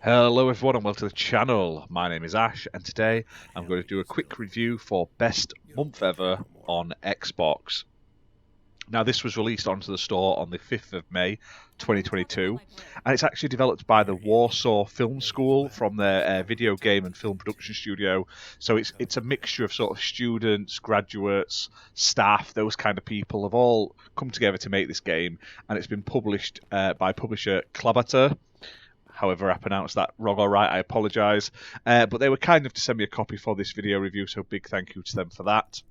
Hello everyone and welcome to the channel. My name is Ash and today I'm going to do a quick review for Best Month Ever on Xbox. Now this was released onto the store on the 5th of May 2022 and it's actually developed by the Warsaw Film School from their video game and film production studio. So it's a mixture of sort of students, graduates, staff, those kind of people have all come together to make this game, and it's been published by publisher Klabater. However I pronounced that wrong or right, I apologise. But they were kind enough to send me a copy for this video review, so big thank you to them for that.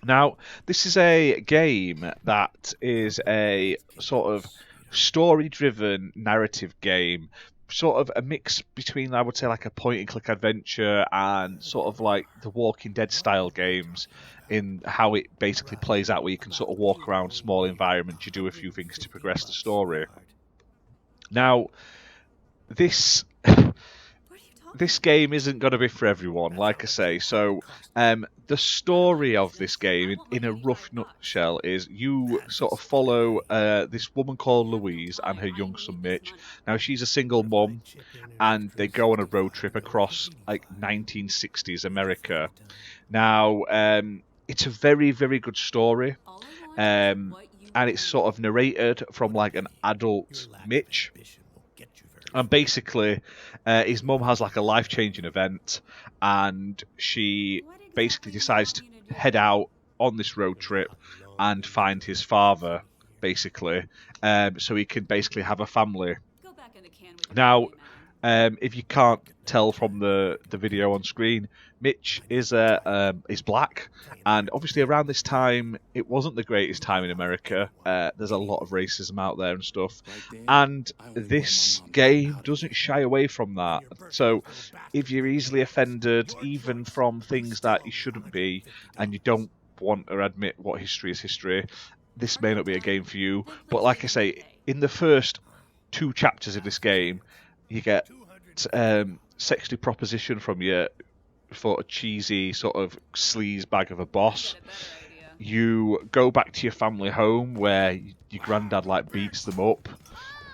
Now, this is a game that is a sort of story-driven narrative game, sort of a mix between, I would say, like a point-and-click adventure and sort of like the Walking Dead style games in how it basically plays out, where you can sort of walk around small environments, you do a few things to progress the story. Now, this game isn't going to be for everyone, like I say. So the story of this game, in a rough nutshell, is you sort of follow this woman called Louise and her young son Mitch. Now she's a single mum, and they go on a road trip across like 1960s America. Now it's a very, very good story, and it's sort of narrated from like an adult Mitch. And basically, his mum has like a life-changing event, and she basically decides to head out on this road trip and find his father, basically, so he can basically have a family. Now, if you can't tell from the video on screen, Mitch is black, and obviously around this time it wasn't the greatest time in America. There's a lot of racism out there and stuff, and this game doesn't shy away from that. So if you're easily offended even from things that you shouldn't be, and you don't want to admit what history is history, this may not be a game for you. But like I say, in the first 2 chapters of this game, you get sexually proposition from your sort of cheesy sort of sleaze bag of a boss. You go back to your family home where your granddad like beats them up,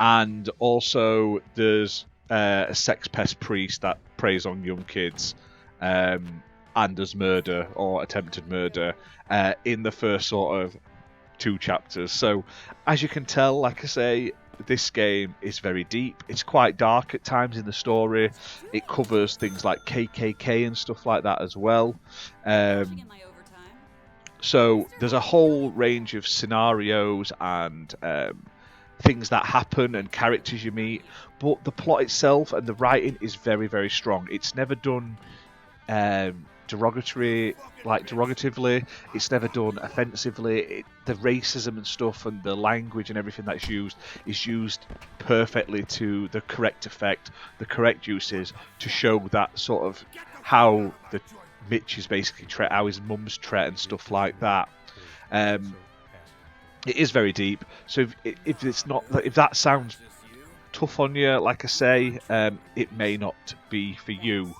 and also there's a sex pest priest that preys on young kids, and does murder or attempted murder in the first sort of 2 chapters. So as you can tell, like I say, this game is very deep. It's quite dark at times in the story. It covers things like KKK and stuff like that as well. So there's a whole range of scenarios and things that happen and characters you meet. But the plot itself and the writing is very, very strong. It's never done derogatively. It's never done offensively. The racism and stuff and the language and everything that's used is used perfectly to the correct effect, the correct uses to show that sort of how the Mitch is basically how his mum's trait and stuff like that. It is very deep. So if that sounds tough on you, like I say, it may not be for you.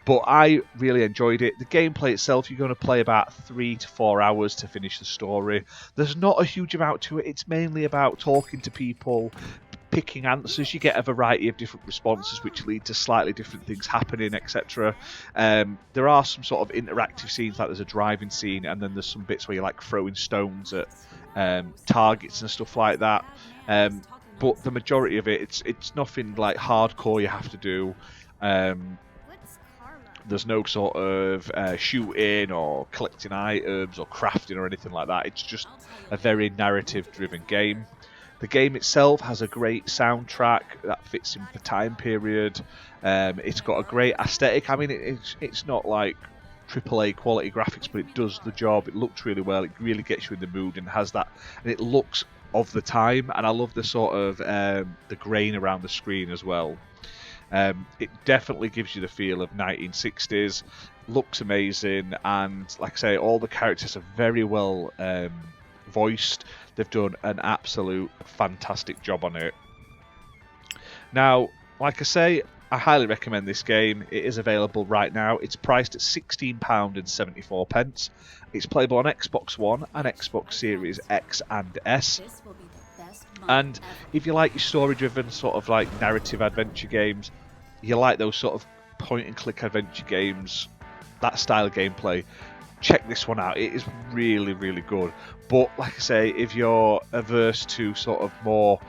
But I really enjoyed it. The gameplay itself, you're going to play about 3 to 4 hours to finish the story. There's not a huge amount to it. It's mainly about talking to people, picking answers. You get a variety of different responses which lead to slightly different things happening, etc. There are some sort of interactive scenes, like there's a driving scene, and then there's some bits where you're like throwing stones at targets and stuff like that. But the majority of it, it's nothing like hardcore you have to do. There's no sort of shooting or collecting items or crafting or anything like that. It's just a very narrative-driven game. The game itself has a great soundtrack that fits in the time period. It's got a great aesthetic. I mean, it's not like AAA quality graphics, but it does the job. It looks really well. It really gets you in the mood and has that. And it looks of the time. And I love the sort of the grain around the screen as well. It definitely gives you the feel of 1960s, looks amazing, and like I say, all the characters are very well voiced. They've done an absolute fantastic job on it. Now, like I say, I highly recommend this game. It is available right now. It's priced at £16.74. It's playable on Xbox One and Xbox Series X and S. And if you like your story-driven sort of like narrative adventure games, you like those sort of point-and-click adventure games, that style of gameplay, check this one out. It is really, really good. But like I say, if you're averse to sort of more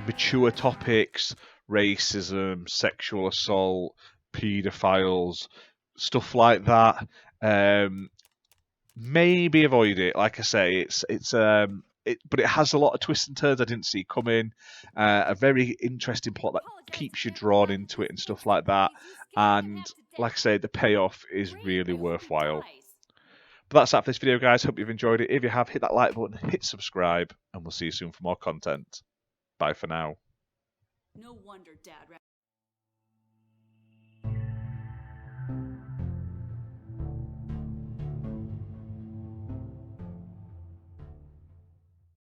mature topics, racism, sexual assault, paedophiles, stuff like that, maybe avoid it. Like I say, but it has a lot of twists and turns I didn't see coming. A very interesting plot that keeps you drawn into it and stuff like that. And like I say, the payoff is really worthwhile. But that's that for this video, guys. Hope you've enjoyed it. If you have, hit that like button, hit subscribe, and we'll see you soon for more content. Bye for now. No wonder Dad